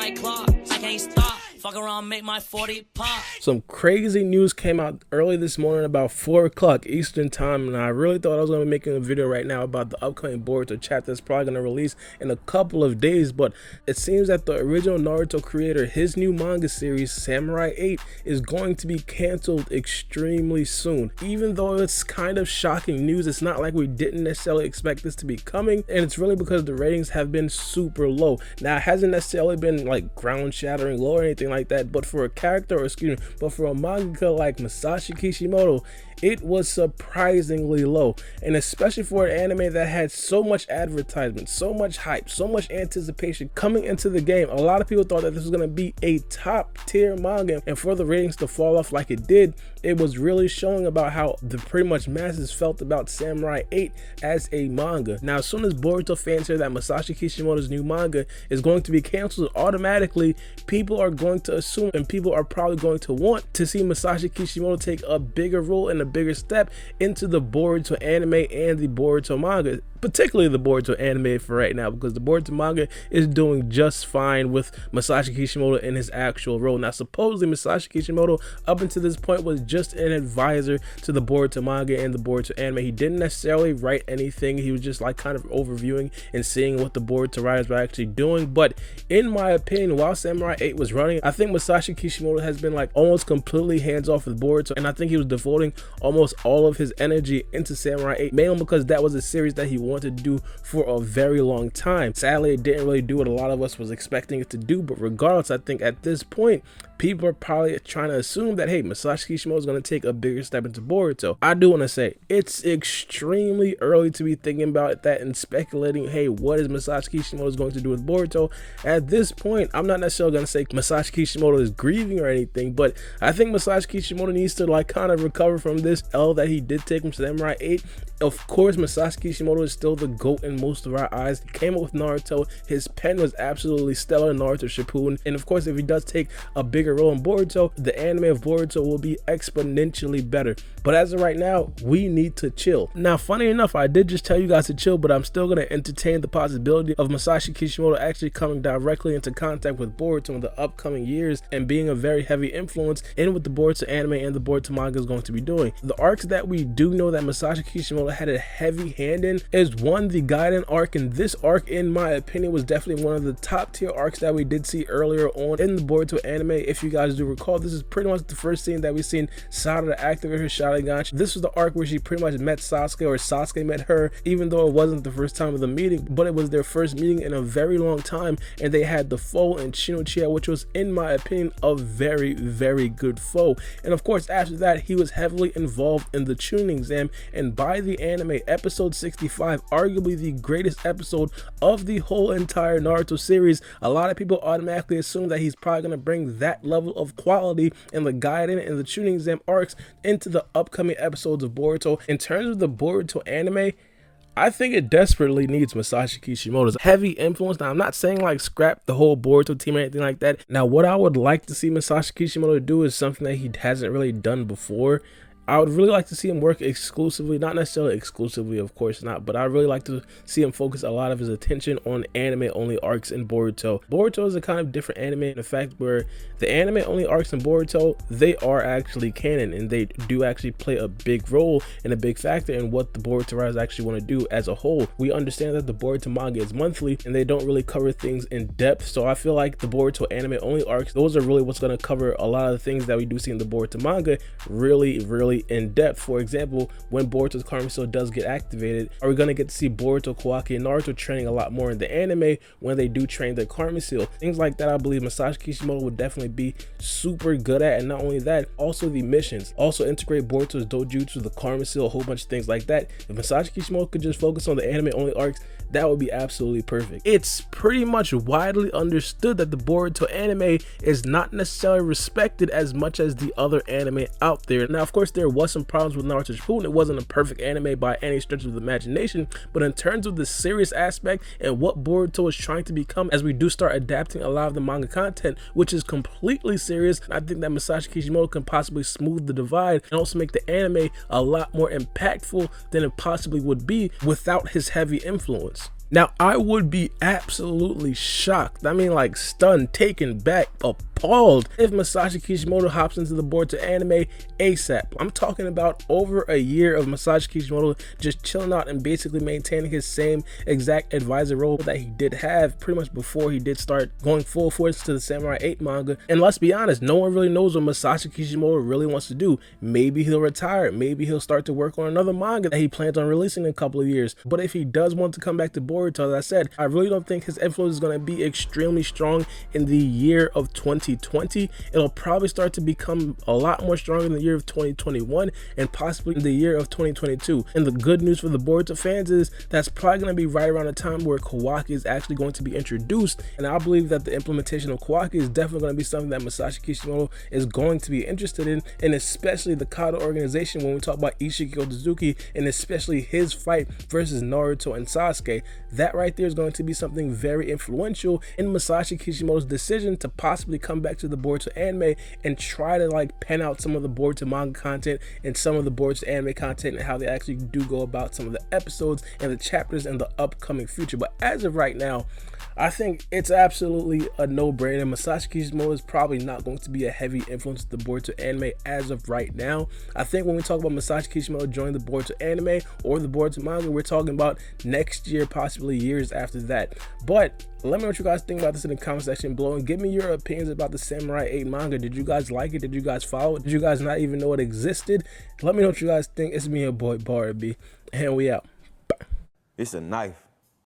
my clock. I can't stop. Fuck around, make my 40 pop. Some crazy news came out early this morning about 4 o'clock Eastern time, and I really thought I was going to be making a video right now about the upcoming Boruto chapter that's probably going to release in a couple of days, but it seems that the original Naruto creator, his new manga series, Samurai 8, is going to be canceled extremely soon. Even though it's kind of shocking news, it's not like we didn't necessarily expect this to be coming, and it's really because the ratings have been super low. Now, it hasn't necessarily been like ground-shattering low or anything like that, but for a character, or excuse me, but for a mangaka like Masashi Kishimoto, it was surprisingly low, and especially for an anime that had so much advertisement, so much hype, so much anticipation coming into the game. A lot of people thought that this was going to be a top tier manga, and for the ratings to fall off like it did, it was really showing about how the pretty much masses felt about Samurai 8 as a manga. Now, as soon as Boruto fans hear that Masashi Kishimoto's new manga is going to be canceled, automatically people are going to assume, and people are probably going to want to see Masashi Kishimoto take a bigger role and a bigger step into the Boruto anime and the Boruto manga, particularly the Boruto anime for right now, because the Boruto manga is doing just fine with Masashi Kishimoto in his actual role. Now, supposedly Masashi Kishimoto up until this point was just an advisor to the Boruto manga and the Boruto anime. He didn't necessarily write anything. He was just like kind of overviewing and seeing what the Boruto writers were actually doing. But in my opinion, while Samurai 8 was running, I think Masashi Kishimoto has been like almost completely hands off with Boruto, and I think he was devoting almost all of his energy into Samurai 8, mainly because that was a series that he wanted to do for a very long time. Sadly, it didn't really do what a lot of us was expecting it to do, but regardless, I think at this point people are probably trying to assume that, hey, Masashi Kishimoto is going to take a bigger step into Boruto. I do want to say it's extremely early to be thinking about that and speculating, hey, what is Masashi Kishimoto going to do with Boruto. At this point, I'm not necessarily going to say Masashi Kishimoto is grieving or anything, but I think Masashi Kishimoto needs to like kind of recover from this L that he did take from Samurai 8. Of course, Masashi Kishimoto is still the GOAT in most of our eyes. He came up with Naruto. His pen was absolutely stellar in Naruto Shippuden. And of course, if he does take a bigger role in Boruto, the anime of Boruto will be exponentially better. But as of right now, we need to chill. Now, funny enough, I did just tell you guys to chill, but I'm still going to entertain the possibility of Masashi Kishimoto actually coming directly into contact with Boruto in the upcoming years and being a very heavy influence in what the Boruto anime and the Boruto manga is going to be doing. The arcs that we do know that Masashi Kishimoto had a heavy hand in is one, the Gaiden arc, and this arc, in my opinion, was definitely one of the top tier arcs that we did see earlier on in the Boruto anime. If you guys do recall, this is pretty much the first scene that we seen Sarada activate her Sharingan. This was the arc where she pretty much met Sasuke, or Sasuke met her, even though it wasn't the first time of the meeting, but it was their first meeting in a very long time, and they had the foe in Shinochia, which was, in my opinion, a very, very good foe. And of course, after that, he was heavily involved in the Chunin exam, and by the anime, episode 65, arguably the greatest episode of the whole entire Naruto series, a lot of people automatically assume that he's probably going to bring that level of quality in the Gaiden and the Chunin exam arcs into the upcoming episodes of Boruto. In terms of the Boruto anime, I think it desperately needs Masashi Kishimoto's heavy influence. Now, I'm not saying like scrap the whole Boruto team or anything like that. Now, what I would like to see Masashi Kishimoto do is something that he hasn't really done before. I would really like to see him work exclusively, not necessarily exclusively, of course not, but I really like to see him focus a lot of his attention on anime-only arcs in Boruto. Boruto is a kind of different anime in the fact where the anime-only arcs in Boruto, they are actually canon, and they do actually play a big role and a big factor in what the Boruto writers actually want to do as a whole. We understand that the Boruto manga is monthly, and they don't really cover things in depth, so I feel like the Boruto anime-only arcs, those are really what's going to cover a lot of the things that we do see in the Boruto manga really in depth. For example, when Boruto's Karma Seal does get activated, are we going to get to see Boruto, Kawaki, and Naruto training a lot more in the anime when they do train their Karma Seal? Things like that, I believe Masashi Kishimoto would definitely be super good at. And not only that, also the missions, also integrate Boruto's dojutsu, the Karma Seal, a whole bunch of things like that. If Masashi Kishimoto could just focus on the anime only arcs, that would be absolutely perfect. It's pretty much widely understood that the Boruto anime is not necessarily respected as much as the other anime out there. Now, of course, there was some problems with Naruto Shippuden. It wasn't a perfect anime by any stretch of the imagination, but in terms of the serious aspect and what Boruto is trying to become, as we do start adapting a lot of the manga content, which is completely serious, I think that Masashi Kishimoto can possibly smooth the divide and also make the anime a lot more impactful than it possibly would be without his heavy influence. Now, I would be absolutely shocked, I mean like stunned, taken back, appalled, if Masashi Kishimoto hops into the Boruto anime ASAP. I'm talking about over a year of Masashi Kishimoto just chilling out and basically maintaining his same exact advisor role that he did have pretty much before he did start going full force to the Samurai 8 manga. And let's be honest, no one really knows what Masashi Kishimoto really wants to do. Maybe he'll retire, maybe he'll start to work on another manga that he plans on releasing in a couple of years. But if he does want to come back to Boruto, as I said, I really don't think his influence is going to be extremely strong in the year of 2020. It'll probably start to become a lot more strong in the year of 2021 and possibly in the year of 2022. And the good news for the Boruto fans is that's probably going to be right around the time where Kawaki is actually going to be introduced. And I believe that the implementation of Kawaki is definitely going to be something that Masashi Kishimoto is going to be interested in, and especially the Kado organization when we talk about Ishiki Otozuki, and especially his fight versus Naruto and Sasuke. That right there is going to be something very influential in Masashi Kishimoto's decision to possibly come back to the Boruto anime and try to like pen out some of the Boruto manga content and some of the Boruto anime content and how they actually do go about some of the episodes and the chapters in the upcoming future. But as of right now, I think it's absolutely a no-brainer. Masashi Kishimoto is probably not going to be a heavy influence to the Boruto anime as of right now. I think when we talk about Masashi Kishimoto joining the Boruto anime or the Boruto manga, we're talking about next year, possibly years after that. But let me know what you guys think about this in the comment section below, and give me your opinions about the Samurai 8 manga. Did you guys like it? Did you guys follow it? Did you guys not even know it existed? Let me know what you guys think. It's me, your boy Baara B, and we out. It's a knife.